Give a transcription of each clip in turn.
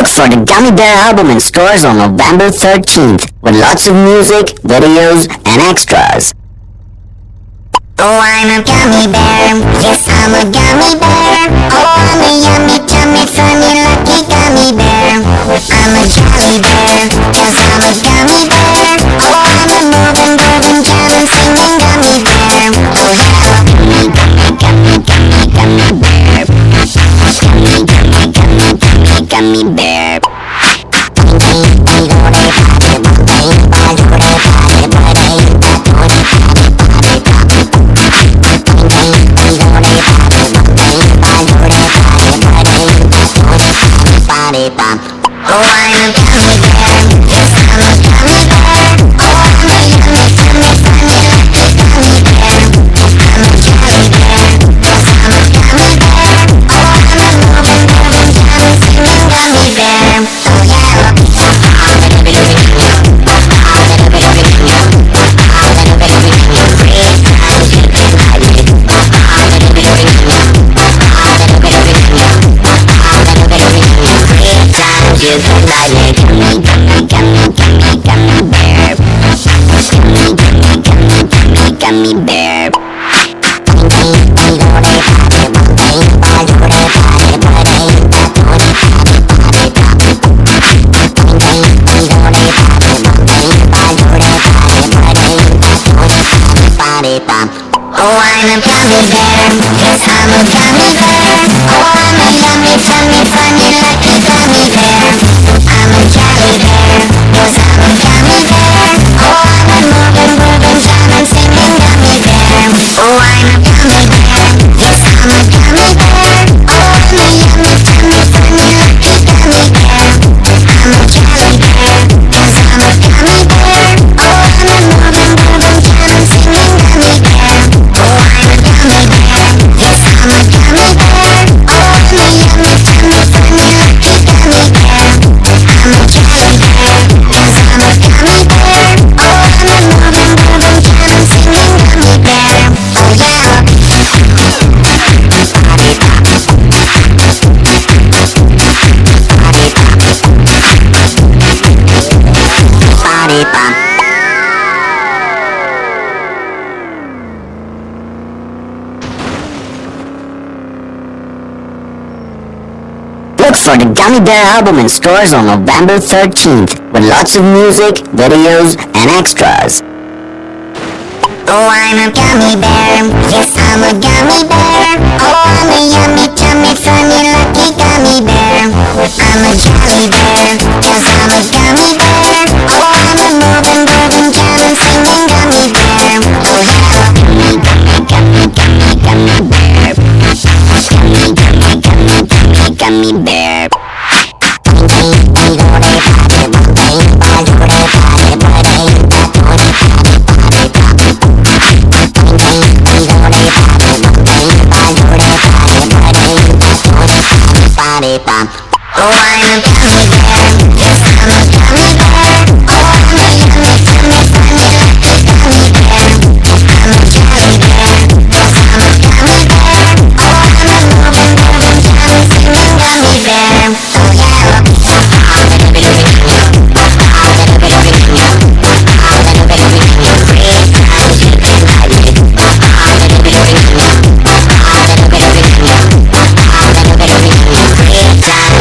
Look for the Gummy Bear album in stores on November 13th with lots of music, videos, and extras. Oh, I'm a gummy bear, yes, I'm a gummy bear. Oh, I'm a yummy, tummy, funny, lucky gummy bear. I'm a jolly bear, yes, I'm a gummy bear. Oh, I'm a moving, grooving, jamming, singing gummy bear. Oh, yeah. Gummy, gummy, gummy, gummy, gummy bear. Gummy, gummy, gummy, gummy, gummy bear. Oh, I'm a gummy bear, yes, I'm a gummy bear. Oh, I'm a yummy, tummy, funny, lucky gummy bear. I'm a jolly bear, yes, I'm a gummy bear. Oh, I'm a moving, grooving, jamming, singing gummy bear. Oh, yeah. You can buy me gummy, gummy, gummy, gummy, gummy bear. Gummy, gummy, gummy, gummy, gummy bear. Oh, I'm a gummy bear, yes, I'm a gummy bear. Oh, I'm a yummy, tummy, funny, lucky gummy bear. I'm a jolly bear, yes, I'm a gummy bear. Oh, I'm a moving, grooving, jamming, singing gummy bear. Oh, I'm a gummy bear, yes, I'm a gummy bear. Oh, I'm a yummy, tummy, funny, lucky gummy bear. I'm a jolly bear, yes, I'm a gummy bear. Oh, I'm a moving, grooving, jamming, singing gummy bear. Oh, I'm a gummy bear, yes, I'm a gummy bear. Oh, I'm a yummy, tummy, funny, lucky gummy bear. I'm a jolly bear, yes, I'm a gummy bear. Oh, I'm a moving, grooving, jamming, singing gummy bear. Oh, yeah. Body pop. Look for the Gummy Bear album in stores on November 13th with lots of music, videos, and extras. Oh, I'm a gummy bear, yes, I'm a gummy bear. Oh, I'm a yummy, tummy, funny, lucky gummy bear. I'm a jolly bear, yes, I'm a gummy bear. Oh, I'm a moving, grooving, jamming, singing gummy bear. Oh, yeah. Gummy, gummy, gummy, gummy, gummy bear. Gummy, gummy, gummy, gummy, gummy bear. Oh, I'm a gummy bear, yes, I'm a gummy bear. Oh, I'm a yummy, tummy, funny, lucky gummy bear. I'm a jolly bear, yes, I'm a gummy bear. Oh, I'm a moving, grooving, jamming, singing gummy bear. Oh, yeah.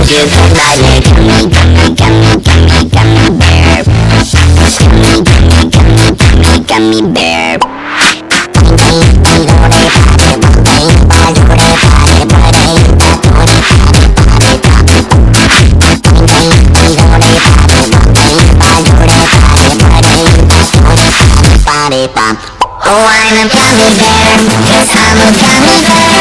You can buy me gummy, gummy, gummy, gummy, gummy bear. Gummy, gummy, gummy, gummy, gummy bear. Oh, I'm a gummy bear, yes, I'm a gummy bear.